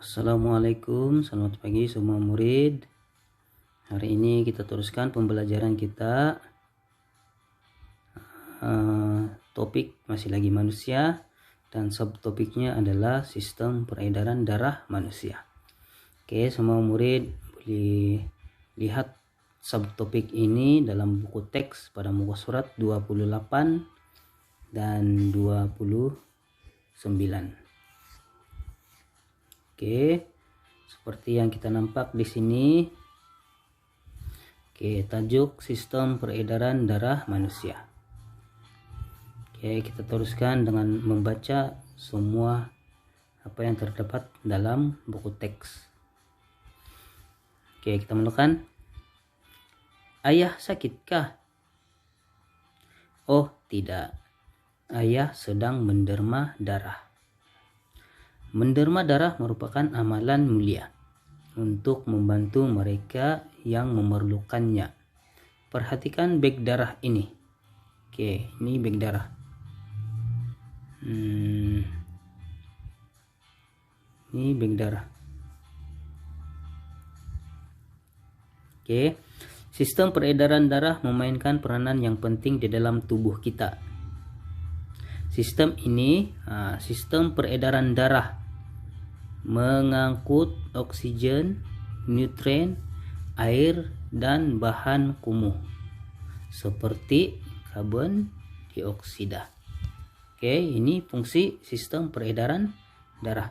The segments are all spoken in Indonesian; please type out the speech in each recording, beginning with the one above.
Assalamualaikum, selamat pagi semua murid. Hari ini kita teruskan pembelajaran kita. Topik masih lagi manusia dan subtopiknya adalah sistem peredaran darah manusia. Oke, semua murid boleh lihat subtopik ini dalam buku teks pada muka surat 28 dan 29. Oke, seperti yang kita nampak di sini. Oke, tajuk sistem peredaran darah manusia. Oke, kita teruskan dengan membaca semua apa yang terdapat dalam buku teks. Oke, kita mulakan. Ayah sakitkah? Oh, tidak. Ayah sedang menderma darah. Menderma darah merupakan amalan mulia untuk membantu mereka yang memerlukannya. Perhatikan beg darah ini. Oke, ini beg darah. Ini beg darah. Oke, sistem peredaran darah memainkan peranan yang penting di dalam tubuh kita. Sistem ini, sistem peredaran darah mengangkut oksigen, nutrien, air, dan bahan kumuh seperti karbon dioksida. Oke, ini fungsi sistem peredaran darah.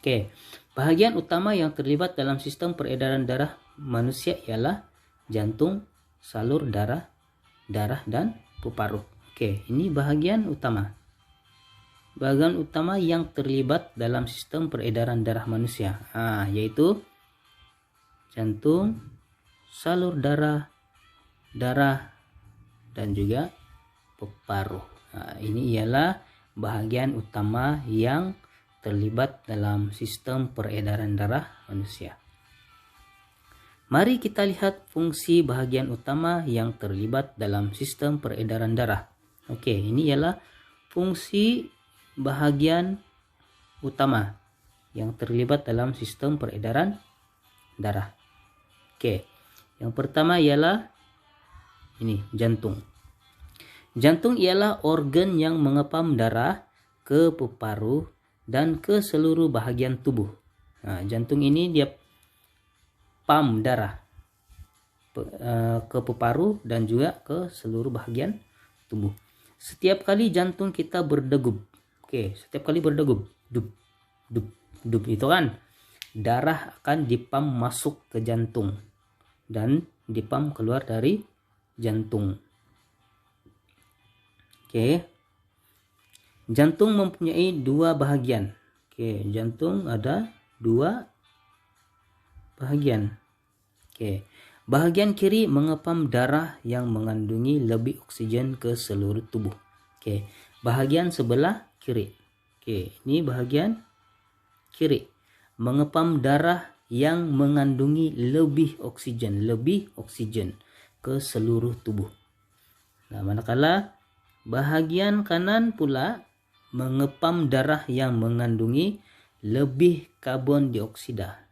Oke, bahagian utama yang terlibat dalam sistem peredaran darah manusia ialah jantung, salur darah, dan paru-paru. Oke, ini bahagian utama. Bagian utama yang terlibat dalam sistem peredaran darah manusia, yaitu jantung, salur darah, dan juga paru-paru. Ini ialah bahagian utama yang terlibat dalam sistem peredaran darah manusia. Mari kita lihat fungsi bahagian utama yang terlibat dalam sistem peredaran darah. Oke, ini ialah fungsi bahagian utama yang terlibat dalam sistem peredaran darah. Oke, yang pertama ialah ini, jantung. Jantung ialah organ yang mengepam darah ke paru-paru dan ke seluruh bahagian tubuh. Jantung ini dia pam darah ke paru-paru dan juga ke seluruh bahagian tubuh. Setiap kali jantung kita berdegup, setiap kali berdegup, dup itu kan, darah akan dipam masuk ke jantung dan dipam keluar dari jantung. Jantung mempunyai dua bahagian. Jantung ada dua bahagian. Bahagian kiri mengepam darah yang mengandungi lebih oksigen ke seluruh tubuh. Bahagian sebelah kiri. Ini bahagian kiri mengepam darah yang mengandungi lebih oksigen ke seluruh tubuh. Manakala bahagian kanan pula mengepam darah yang mengandungi lebih karbon dioksida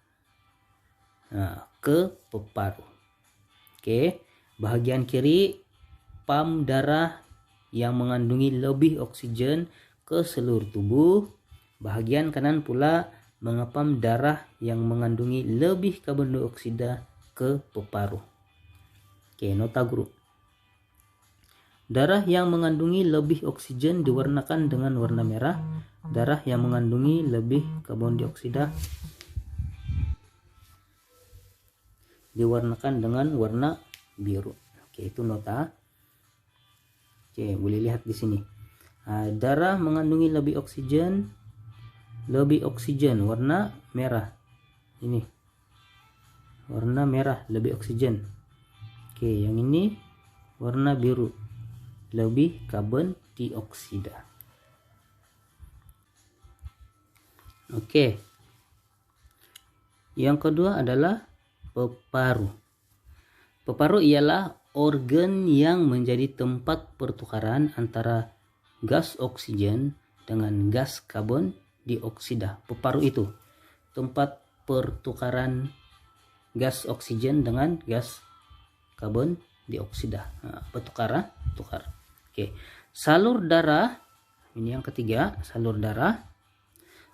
ke paru-paru. Bahagian kiri pam darah yang mengandungi lebih oksigen ke seluruh tubuh. Bahagian kanan pula mengepam darah yang mengandungi lebih karbon dioksida ke paru-paru. Nota guru. Darah yang mengandungi lebih oksigen diwarnakan dengan warna merah. Darah yang mengandungi lebih karbon dioksida diwarnakan dengan warna biru. Itu nota. Boleh lihat di sini. Darah mengandungi lebih oksigen warna merah. Ini warna merah, lebih oksigen. Yang ini warna biru, lebih karbon dioksida. Yang kedua adalah paru-paru. Paru-paru ialah organ yang menjadi tempat pertukaran antara gas oksigen dengan gas karbon dioksida. Paru-paru itu tempat pertukaran gas oksigen dengan gas karbon dioksida. Tukar. Oke. Salur darah, ini yang ketiga, salur darah.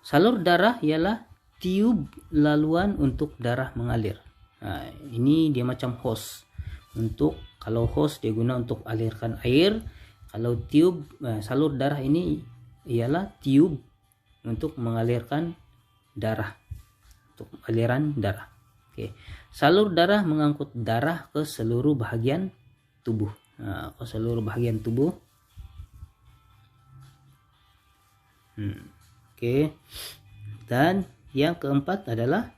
Salur darah ialah tiub laluan untuk darah mengalir. Ini dia macam hose. Kalau hose dia guna untuk alirkan air, kalau tiub salur darah ini ialah tiub untuk mengalirkan darah, untuk aliran darah. Oke. Salur darah mengangkut darah ke seluruh bahagian tubuh. Oke. Dan yang keempat adalah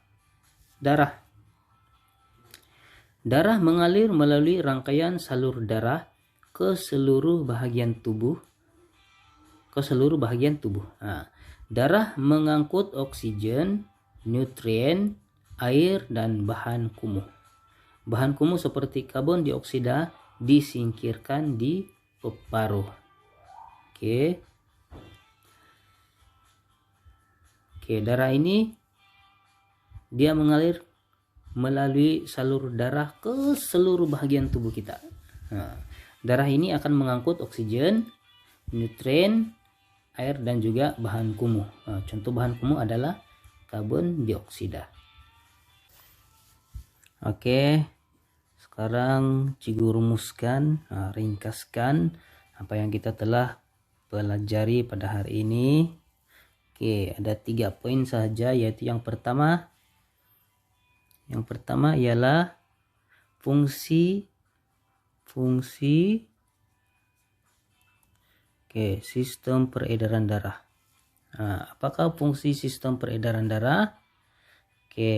darah. Darah mengalir melalui rangkaian salur darah ke seluruh bahagian tubuh. Darah mengangkut oksigen, nutrien, air, dan bahan kumuh. Bahan kumuh seperti karbon dioksida disingkirkan di paru. Oke, darah ini dia mengalir melalui salur darah ke seluruh bahagian tubuh kita. Darah ini akan mengangkut oksigen, nutrien, air, dan juga bahan kumuh. Contoh bahan kumuh adalah karbon dioksida. Oke, sekarang Cikgu rumuskan, ringkaskan apa yang kita telah pelajari pada hari ini. Oke, ada 3 poin saja, yaitu yang pertama ialah fungsi sistem peredaran darah. Apakah fungsi sistem peredaran darah?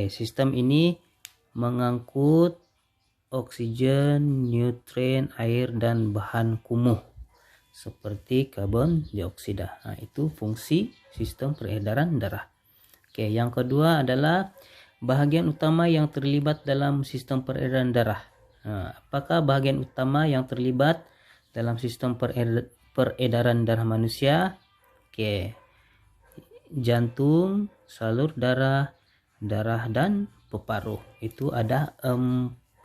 Sistem ini mengangkut oksigen, nutrien, air, dan bahan kumuh seperti karbon dioksida. Itu fungsi sistem peredaran darah. Yang kedua adalah bahagian utama yang terlibat dalam sistem peredaran darah. Apakah bahagian utama yang terlibat dalam sistem peredaran darah manusia? Jantung, salur darah, dan peparuh. Itu ada 4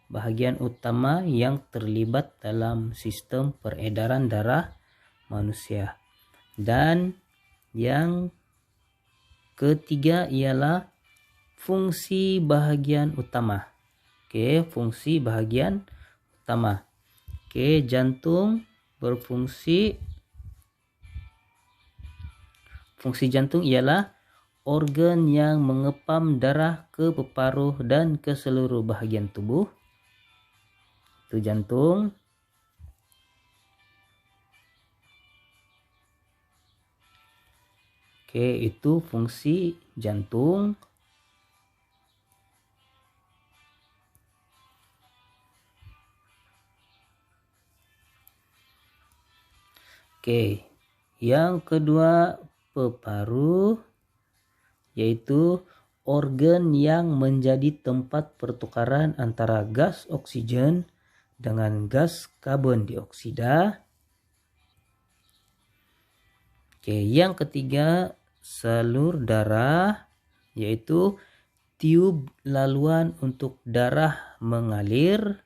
bahagian utama yang terlibat dalam sistem peredaran darah manusia. Dan yang ketiga ialah fungsi bahagian utama. Fungsi bahagian utama. Jantung berfungsi. Fungsi jantung ialah organ yang mengepam darah ke peparuh dan ke seluruh bahagian tubuh. Itu jantung. Itu fungsi jantung. Yang kedua peparuh, yaitu organ yang menjadi tempat pertukaran antara gas oksigen dengan gas karbon dioksida. Yang ketiga salur darah, yaitu tiub laluan untuk darah mengalir.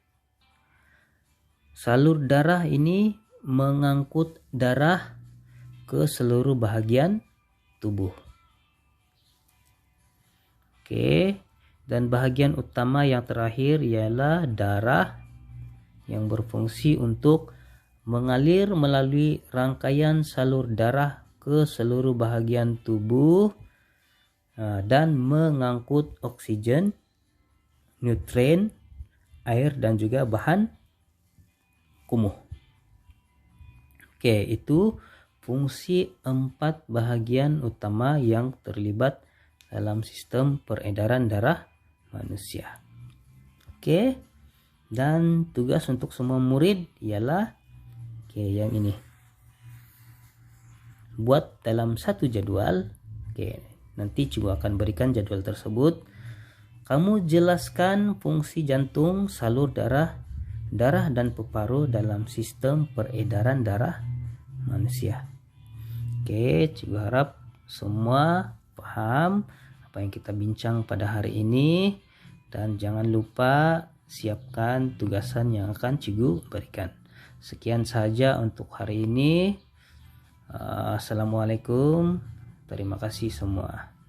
Salur darah ini mengangkut darah ke seluruh bahagian tubuh. Dan bahagian utama yang terakhir ialah darah yang berfungsi untuk mengalir melalui rangkaian salur darah ke seluruh bahagian tubuh dan mengangkut oksigen, nutrien, air, dan juga bahan kumuh. Itu fungsi 4 bahagian utama yang terlibat dalam sistem peredaran darah manusia. Dan tugas untuk semua murid ialah yang ini. Buat dalam satu jadwal. Nanti Cikgu akan berikan jadwal tersebut. Kamu jelaskan fungsi jantung, salur darah, dan peparuh dalam sistem peredaran darah manusia. Cikgu harap semua paham apa yang kita bincang pada hari ini, dan jangan lupa siapkan tugasan yang akan Cikgu berikan. Sekian saja untuk hari ini. Assalamualaikum. Terima kasih semua.